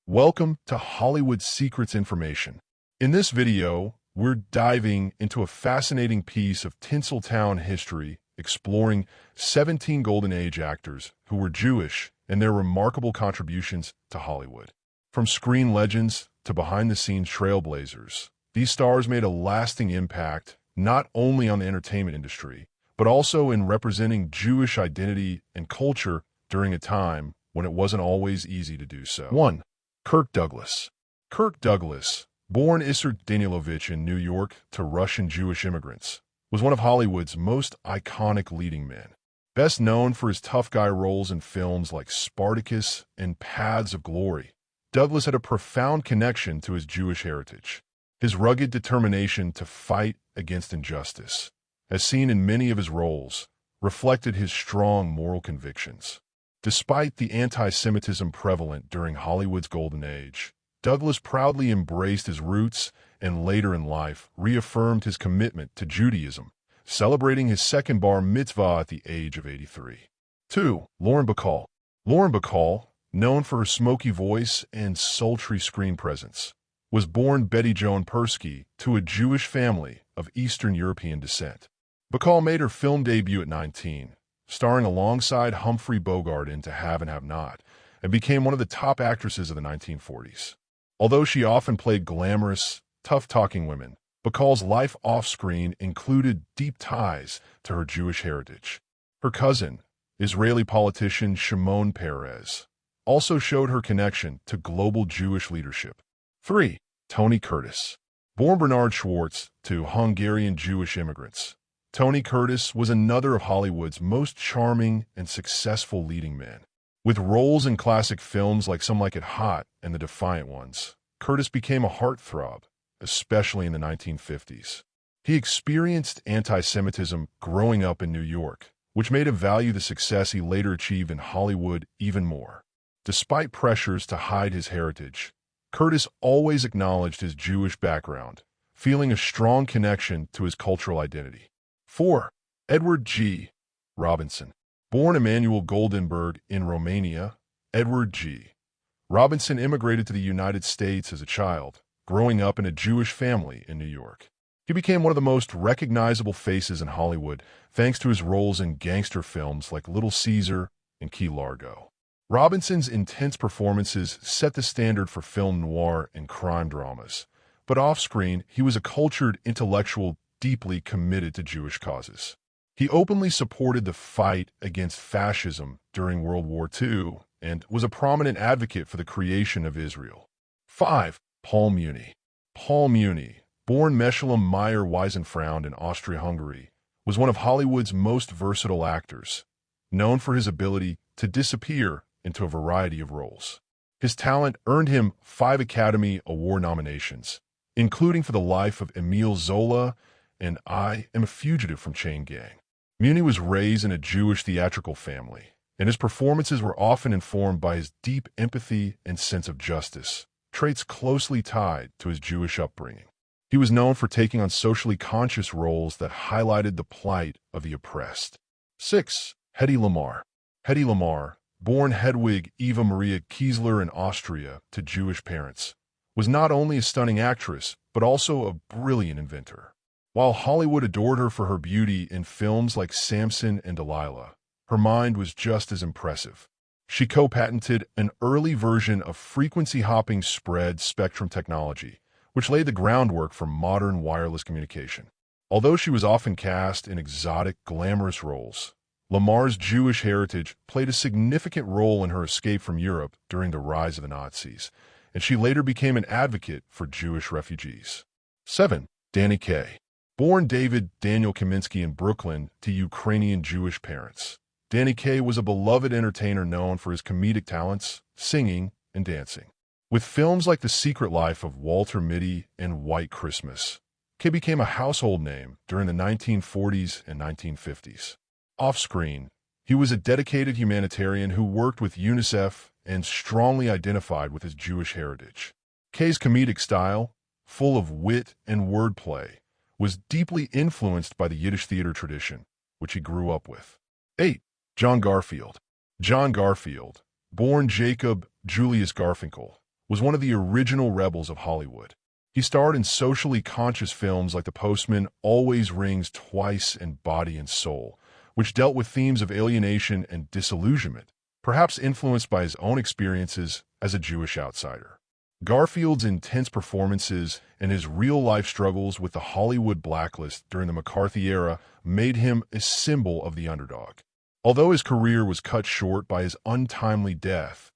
Welcome to Hollywood Secrets Information. In this video, we're diving into a fascinating piece of Tinseltown history, exploring 17 Golden Age actors who were Jewish and their remarkable contributions to Hollywood. From screen legends to behind-the-scenes trailblazers, these stars made a lasting impact not only on the entertainment industry, but also in representing Jewish identity and culture during a time when it wasn't always easy to do so. 1. Kirk Douglas. Kirk Douglas, born Isser Danielovich in New York to Russian Jewish immigrants, was one of Hollywood's most iconic leading men. Best known for his tough guy roles in films like Spartacus and Paths of Glory, Douglas had a profound connection to his Jewish heritage. His rugged determination to fight against injustice, as seen in many of his roles, reflected his strong moral convictions. Despite the anti-Semitism prevalent during Hollywood's golden age, Douglas proudly embraced his roots and later in life reaffirmed his commitment to Judaism, celebrating his second bar mitzvah at the age of 83. 2. Lauren Bacall. Lauren Bacall, known for her smoky voice and sultry screen presence, was born Betty Joan Persky to a Jewish family of Eastern European descent. Bacall made her film debut at 19, starring alongside Humphrey Bogart in To Have and Have Not, and became one of the top actresses of the 1940s. Although she often played glamorous, tough-talking women, Bacall's life off-screen included deep ties to her Jewish heritage. Her cousin, Israeli politician Shimon Peres, also showed her connection to global Jewish leadership. 3. Tony Curtis. Born Bernard Schwartz to Hungarian Jewish immigrants, Tony Curtis was another of Hollywood's most charming and successful leading men. With roles in classic films like Some Like It Hot and The Defiant Ones, Curtis became a heartthrob, especially in the 1950s. He experienced anti-Semitism growing up in New York, which made him value the success he later achieved in Hollywood even more. Despite pressures to hide his heritage, Curtis always acknowledged his Jewish background, feeling a strong connection to his cultural identity. 4. Edward G. Robinson. Born Emanuel Goldenberg in Romania, Edward G. Robinson immigrated to the United States as a child, growing up in a Jewish family in New York. He became one of the most recognizable faces in Hollywood thanks to his roles in gangster films like Little Caesar and Key Largo. Robinson's intense performances set the standard for film noir and crime dramas, but off-screen he was a cultured intellectual deeply committed to Jewish causes. He openly supported the fight against fascism during World War II and was a prominent advocate for the creation of Israel. 5. Paul Muni. Paul Muni, born Meshulam Meyer Weisenfraund in Austria-Hungary, was one of Hollywood's most versatile actors, known for his ability to disappear into a variety of roles. His talent earned him 5 Academy Award nominations, including for The Life of Emile Zola and I Am a Fugitive from Chain Gang. Muni was raised in a Jewish theatrical family, and his performances were often informed by his deep empathy and sense of justice, traits closely tied to his Jewish upbringing. He was known for taking on socially conscious roles that highlighted the plight of the oppressed. 6. Hedy Lamarr. Hedy Lamarr, born Hedwig Eva Maria Kiesler in Austria to Jewish parents, was not only a stunning actress, but also a brilliant inventor. While Hollywood adored her for her beauty in films like Samson and Delilah, her mind was just as impressive. She co-patented an early version of frequency-hopping spread spectrum technology, which laid the groundwork for modern wireless communication. Although she was often cast in exotic, glamorous roles, Lamarr's Jewish heritage played a significant role in her escape from Europe during the rise of the Nazis, and she later became an advocate for Jewish refugees. 7. Danny Kaye. Born David Daniel Kaminsky in Brooklyn to Ukrainian Jewish parents, Danny Kaye was a beloved entertainer known for his comedic talents, singing, and dancing. With films like The Secret Life of Walter Mitty and White Christmas, Kaye became a household name during the 1940s and 1950s. Off-screen, he was a dedicated humanitarian who worked with UNICEF and strongly identified with his Jewish heritage. Kaye's comedic style, full of wit and wordplay, was deeply influenced by the Yiddish theater tradition, which he grew up with. 8. John Garfield. John Garfield, born Jacob Julius Garfinkel, was one of the original rebels of Hollywood. He starred in socially conscious films like The Postman Always Rings Twice and Body and Soul, which dealt with themes of alienation and disillusionment, perhaps influenced by his own experiences as a Jewish outsider. Garfield's intense performances and his real-life struggles with the Hollywood blacklist during the McCarthy era made him a symbol of the underdog. Although his career was cut short by his untimely death,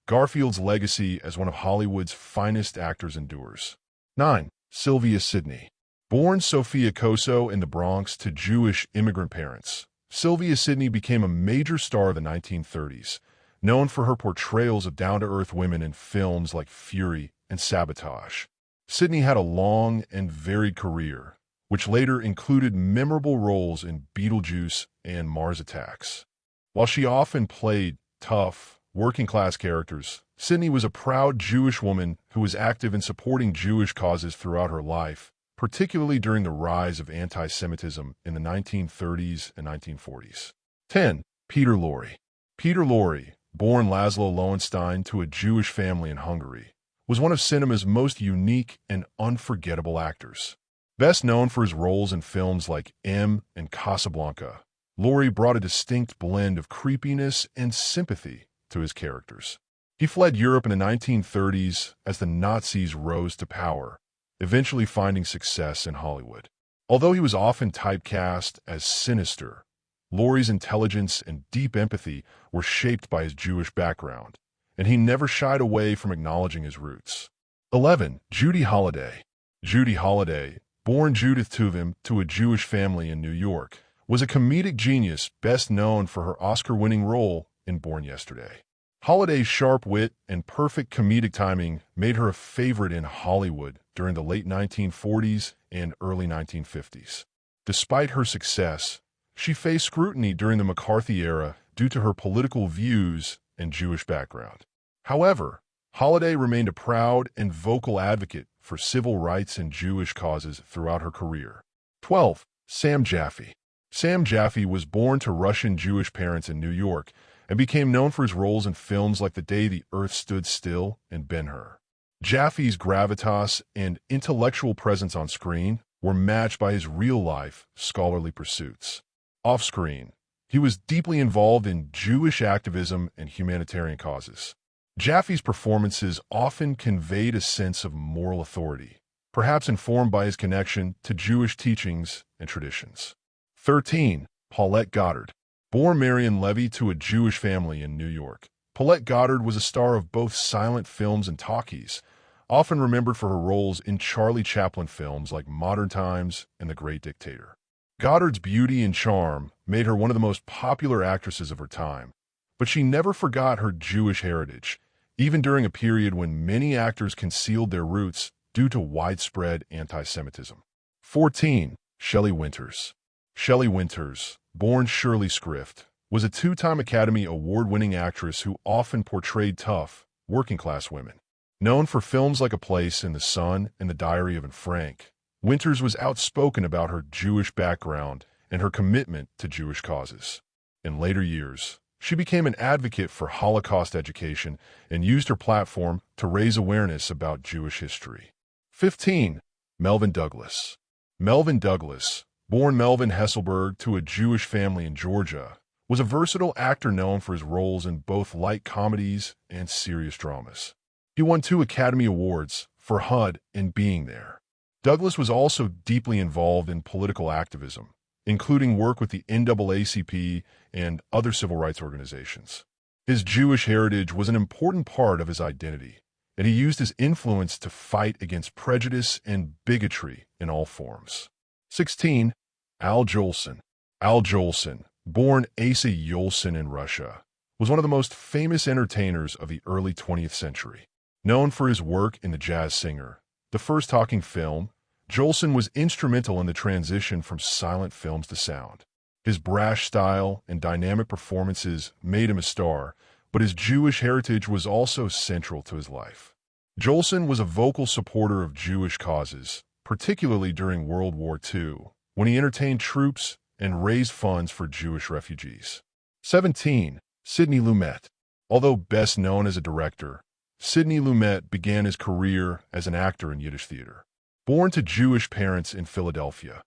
Garfield's legacy as one of Hollywood's finest actors endures. 9. Sylvia Sidney. Born Sophia Koso in the Bronx to Jewish immigrant parents, Sylvia Sidney became a major star of the 1930s, known for her portrayals of down-to-earth women in films like Fury and Sabotage. Sidney had a long and varied career, which later included memorable roles in Beetlejuice and Mars Attacks. While she often played tough, working-class characters, Sidney was a proud Jewish woman who was active in supporting Jewish causes throughout her life, particularly during the rise of anti-Semitism in the 1930s and 1940s. 10. Peter Lorre. Peter Lorre, born Laszlo Lowenstein to a Jewish family in Hungary, was one of cinema's most unique and unforgettable actors. Best known for his roles in films like M and Casablanca, Lorre brought a distinct blend of creepiness and sympathy to his characters. He fled Europe in the 1930s as the Nazis rose to power, eventually finding success in Hollywood. Although he was often typecast as sinister, Lorre's intelligence and deep empathy were shaped by his Jewish background, and he never shied away from acknowledging his roots. 11. Judy Holliday. Judy Holliday, born Judith Tuvim to a Jewish family in New York, was a comedic genius best known for her Oscar-winning role in Born Yesterday. Holliday's sharp wit and perfect comedic timing made her a favorite in Hollywood during the late 1940s and early 1950s. Despite her success, she faced scrutiny during the McCarthy era due to her political views and Jewish background. However, Holliday remained a proud and vocal advocate for civil rights and Jewish causes throughout her career. 12. Sam Jaffe. Sam Jaffe was born to Russian Jewish parents in New York and became known for his roles in films like The Day the Earth Stood Still and Ben-Hur. Jaffe's gravitas and intellectual presence on screen were matched by his real-life, scholarly pursuits. Off-screen, he was deeply involved in Jewish activism and humanitarian causes. Jaffe's performances often conveyed a sense of moral authority, perhaps informed by his connection to Jewish teachings and traditions. 13. Paulette Goddard. Born Marion Levy to a Jewish family in New York, Paulette Goddard was a star of both silent films and talkies, often remembered for her roles in Charlie Chaplin films like Modern Times and The Great Dictator. Goddard's beauty and charm made her one of the most popular actresses of her time, but she never forgot her Jewish heritage, even during a period when many actors concealed their roots due to widespread anti-Semitism. 14. Shelley Winters. Shelley Winters, born Shirley Scrift, was a two-time Academy Award-winning actress who often portrayed tough, working-class women. Known for films like A Place in the Sun and The Diary of Anne Frank, Winters was outspoken about her Jewish background and her commitment to Jewish causes. In later years, she became an advocate for Holocaust education and used her platform to raise awareness about Jewish history. 15. Melvyn Douglas. Melvyn Douglas, born Melvyn Hesselberg to a Jewish family in Georgia, was a versatile actor known for his roles in both light comedies and serious dramas. He won 2 Academy Awards for HUD and Being There. Douglas was also deeply involved in political activism, including work with the NAACP and other civil rights organizations. His Jewish heritage was an important part of his identity, and he used his influence to fight against prejudice and bigotry in all forms. 16. Al Jolson. Al Jolson, born Asa Yolson in Russia, was one of the most famous entertainers of the early 20th century. Known for his work in The Jazz Singer, the first talking film, Jolson was instrumental in the transition from silent films to sound. His brash style and dynamic performances made him a star, but his Jewish heritage was also central to his life. Jolson was a vocal supporter of Jewish causes, particularly during World War II, when he entertained troops and raised funds for Jewish refugees. 17. Sidney Lumet. Although best known as a director, Sidney Lumet began his career as an actor in Yiddish theater. Born to Jewish parents in Philadelphia,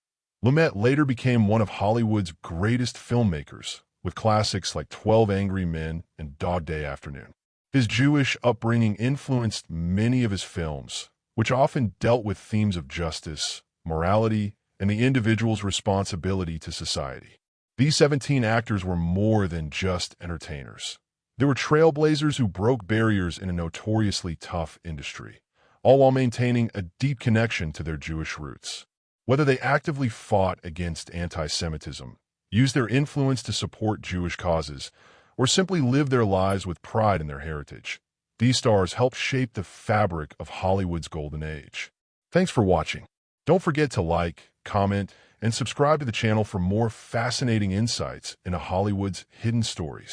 Lumet later became one of Hollywood's greatest filmmakers, with classics like 12 Angry Men and Dog Day Afternoon. His Jewish upbringing influenced many of his films, which often dealt with themes of justice, morality, and the individual's responsibility to society. These 17 actors were more than just entertainers. They were trailblazers who broke barriers in a notoriously tough industry, all while maintaining a deep connection to their Jewish roots. Whether they actively fought against anti-Semitism, used their influence to support Jewish causes, or simply lived their lives with pride in their heritage, these stars helped shape the fabric of Hollywood's golden age. Thanks for watching. Don't forget to like, comment, and subscribe to the channel for more fascinating insights into Hollywood's hidden stories.